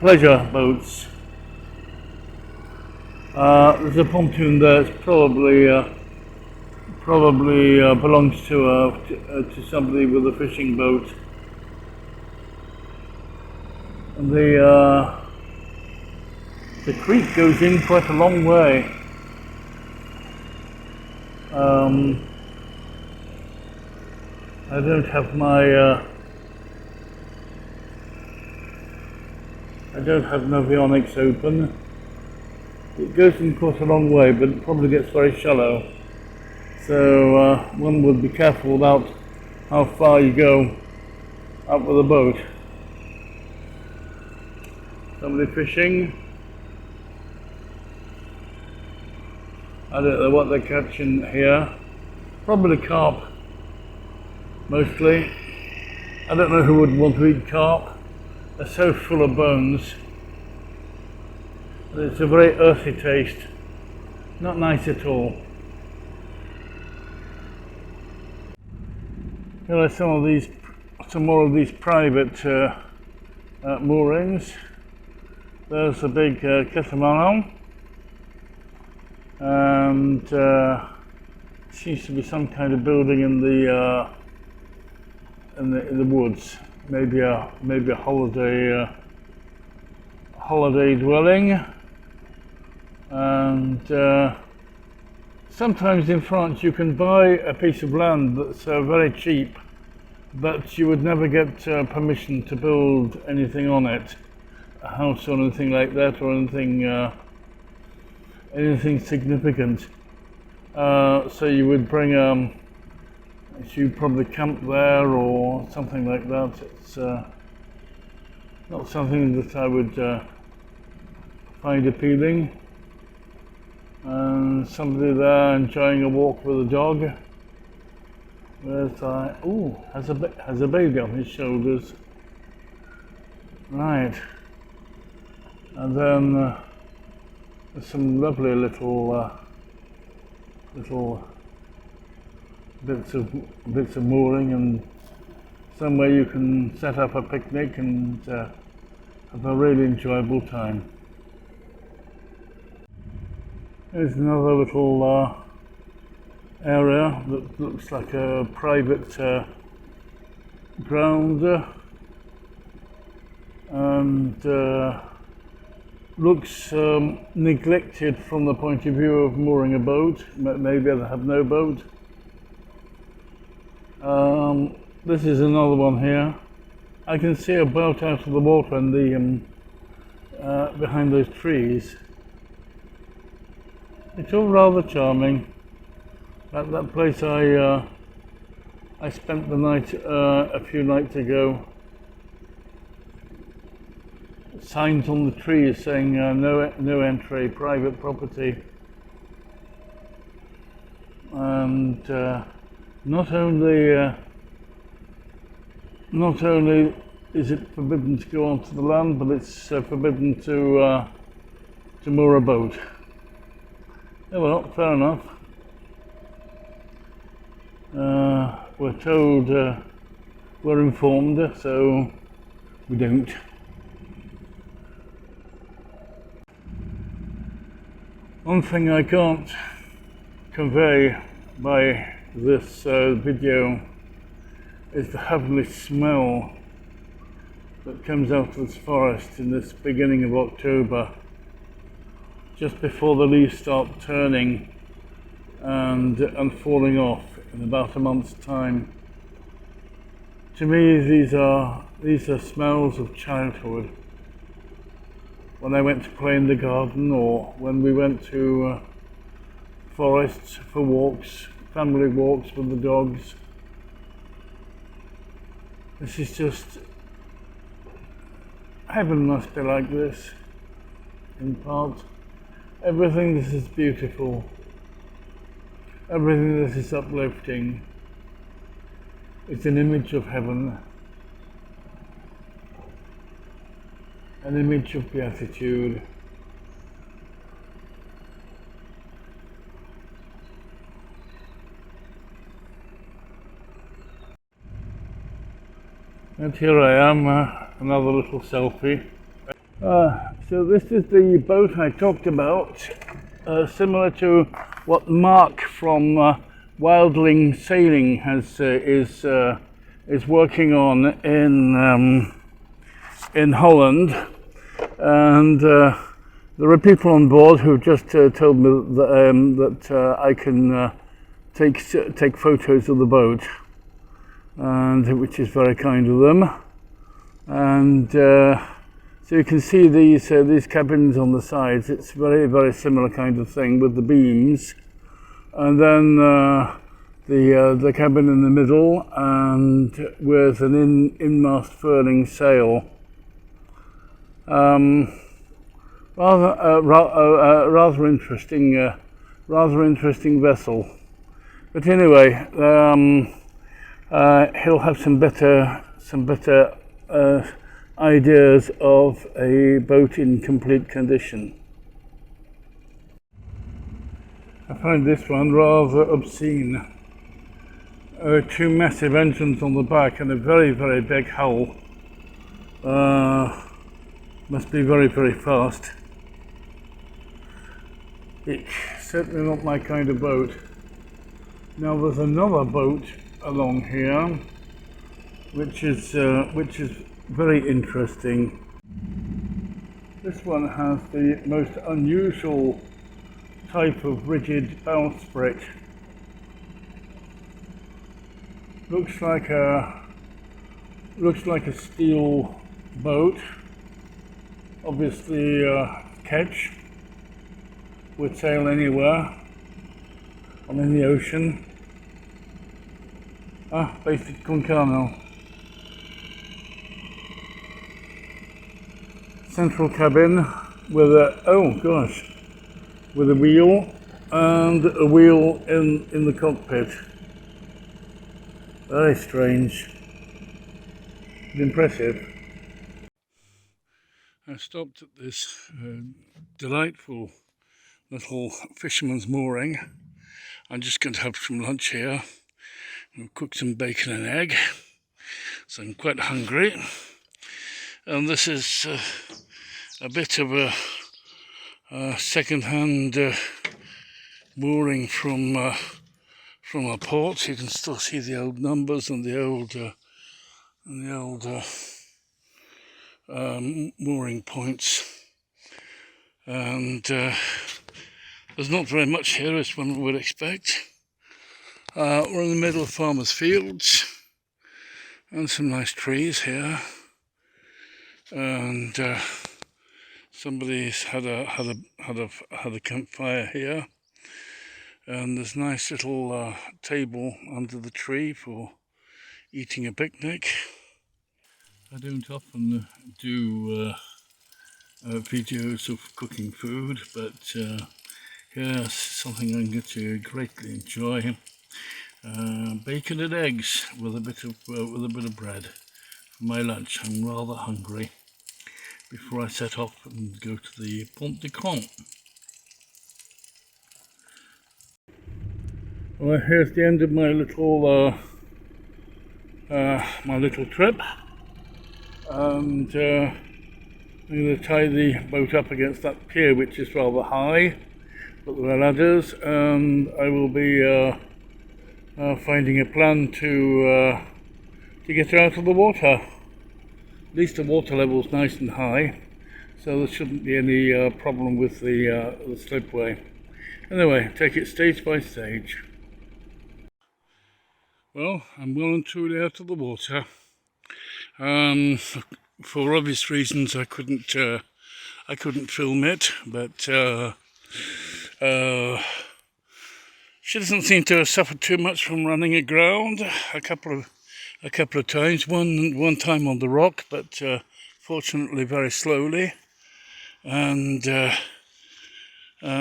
pleasure boats. There's a pontoon there. It's probably belongs to somebody with a fishing boat. And the creek goes in quite a long way. I don't have my navionics open. It goes in quite a long way, but it probably gets very shallow. So one would be careful about how far you go out with a boat. Somebody fishing. I don't know what they're catching here. Probably carp, mostly. I don't know who would want to eat carp. They're so full of bones. It's a very earthy taste. Not nice at all. Here are some more of these private moorings. There's a big catamaran, and seems to be some kind of building in the woods. Maybe a holiday dwelling. And sometimes in France you can buy a piece of land that's very cheap, but you would never get permission to build anything on it, a house or anything like that, or anything significant. So you would bring you'd probably camp there or something like that. It's not something that I would find appealing. And somebody there enjoying a walk with a dog. Has a baby on his shoulders. Right. And then there's some lovely little bits of mooring, and somewhere you can set up a picnic and have a really enjoyable time. There's another little area that looks like a private ground, and looks neglected from the point of view of mooring a boat. Maybe they have no boat. This is another one here. I can see a boat out of the water and behind those trees. It's all rather charming. At that place I spent the night a few nights ago. Signs on the trees saying no entry, private property. And not only is it forbidden to go onto the land, but it's forbidden to moor a boat. Oh well, fair enough. We're told, we're informed, so we don't. One thing I can't convey by this video is the heavenly smell that comes out of this forest in this beginning of October, just before the leaves start turning and falling off in about a month's time. To me, these are smells of childhood. When I went to play in the garden, or when we went to forests for walks, family walks with the dogs. This is just, heaven must be like this, in part. Everything that is beautiful, everything that is uplifting, is an image of heaven, an image of beatitude. And here I am, another little selfie. So this is the boat I talked about, similar to what Mark from Wildling Sailing is working on in Holland, and there are people on board who just told me that I can take photos of the boat. and which is very kind of them. And so you can see these cabins on the sides. It's very similar kind of thing with the beams, and then the cabin in the middle, and with an in-mast furling sail. Rather interesting vessel. But anyway, he'll have some better ideas of a boat in complete condition. I find this one rather obscene. Two massive engines on the back and a very big hull. Must be very fast. It's certainly not my kind of boat. Now there's another boat along here, which is very interesting. This one has the most unusual type of rigid bowsprit. Looks like a steel boat. Obviously ketch, would sail anywhere. I'm in the ocean. Basic Concarneau. Central cabin with with a wheel and a wheel in the cockpit. Very strange, but impressive. I stopped at this delightful little fisherman's mooring. I'm just going to have some lunch here. I'll cook some bacon and egg, so I'm quite hungry. And this is a bit of a second-hand mooring from a port. You can still see the old numbers and the old mooring points. And there's not very much here, as one would expect. We're in the middle of farmers' fields, and some nice trees here. And somebody's had a campfire here, and there's a nice little table under the tree for eating a picnic. I don't often do videos of cooking food, but yes, something I'm going to greatly enjoy. Bacon and eggs with a bit of bread for my lunch. I'm rather hungry before I set off and go to the Pont de Camp. Well, here's the end of my little trip, and I'm going to tie the boat up against that pier, which is rather high, but there are ladders, and I will be finding a plan to get her out of the water. At least the water level is nice and high, so there shouldn't be any problem with the slipway. Anyway, take it stage by stage. Well, I'm well and truly out of the water. For obvious reasons, I couldn't film it, but she doesn't seem to have suffered too much from running aground. A couple of times, one time on the rock, but fortunately very slowly, and a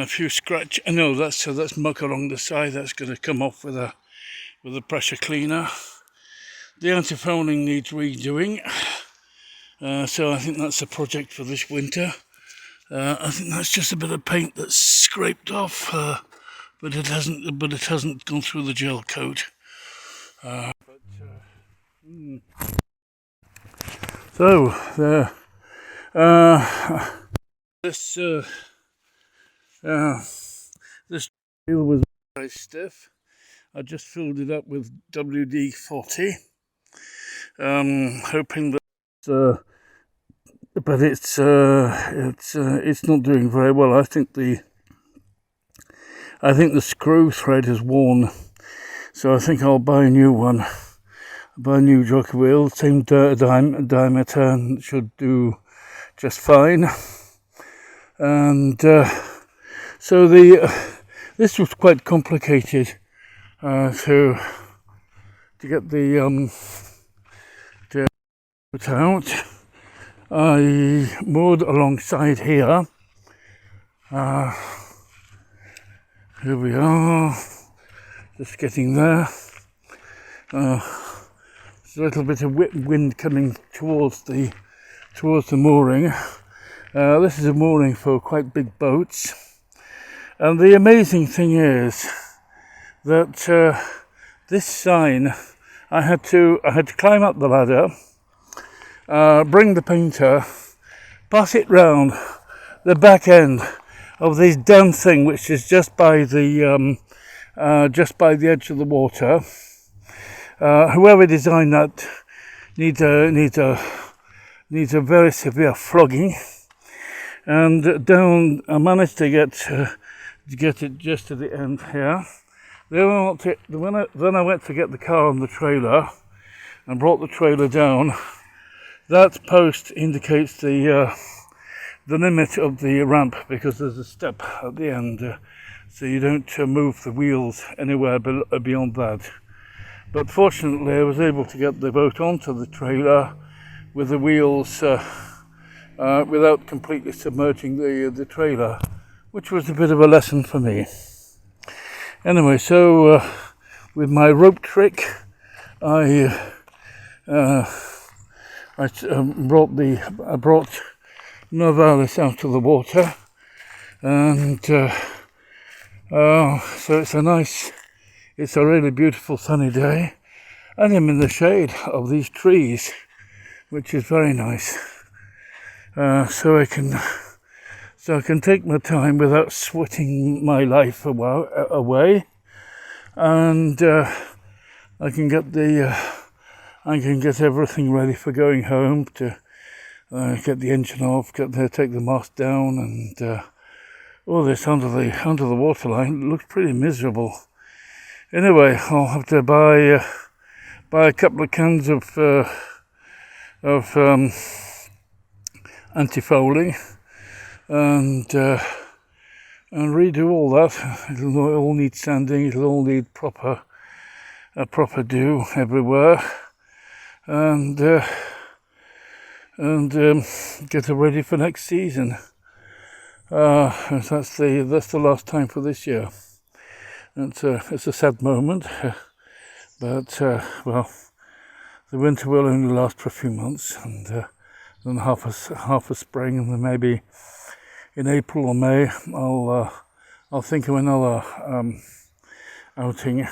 few scratch. No, that's muck along the side. That's going to come off with a pressure cleaner. The anti-fouling needs redoing, so I think that's a project for this winter. I think that's just a bit of paint that's scraped off, but it hasn't gone through the gel coat. So there. This wheel was very stiff. I just filled it up with WD-40, hoping that, but it's not doing very well. I think the screw thread is worn, so I think I'll buy a new one. buy a new jockey wheel, same diameter, and should do just fine. And so this was quite complicated to get the put out. I moored alongside here. Here we are, just getting there. There's a little bit of wind coming towards the mooring. This is a mooring for quite big boats, and the amazing thing is that this sign, I had to climb up the ladder, bring the painter, pass it round the back end of this damn thing, which is just by the edge of the water. Whoever designed that needs a very severe flogging. And down, I managed to get it just to the end here. Then I went to get the car on the trailer and brought the trailer down. That post indicates the limit of the ramp, because there's a step at the end, so you don't move the wheels anywhere beyond that. But fortunately, I was able to get the boat onto the trailer with the wheels without completely submerging the trailer, which was a bit of a lesson for me. Anyway, so with my rope trick, I brought Novalis out of the water, and so it's a really beautiful sunny day, and I'm in the shade of these trees, which is very nice. So I can take my time without sweating my life away, and I can get everything ready for going home, to get the engine off, take the mast down, and all this under the waterline. It looks pretty miserable. Anyway, I'll have to buy a couple of cans of anti-fouling and redo all that. It'll all need sanding. It'll all need a proper do everywhere, and get it ready for next season. That's the last time for this year. It's a sad moment, but well, the winter will only last for a few months, and then half a spring, and then maybe in April or May I'll think of another outing.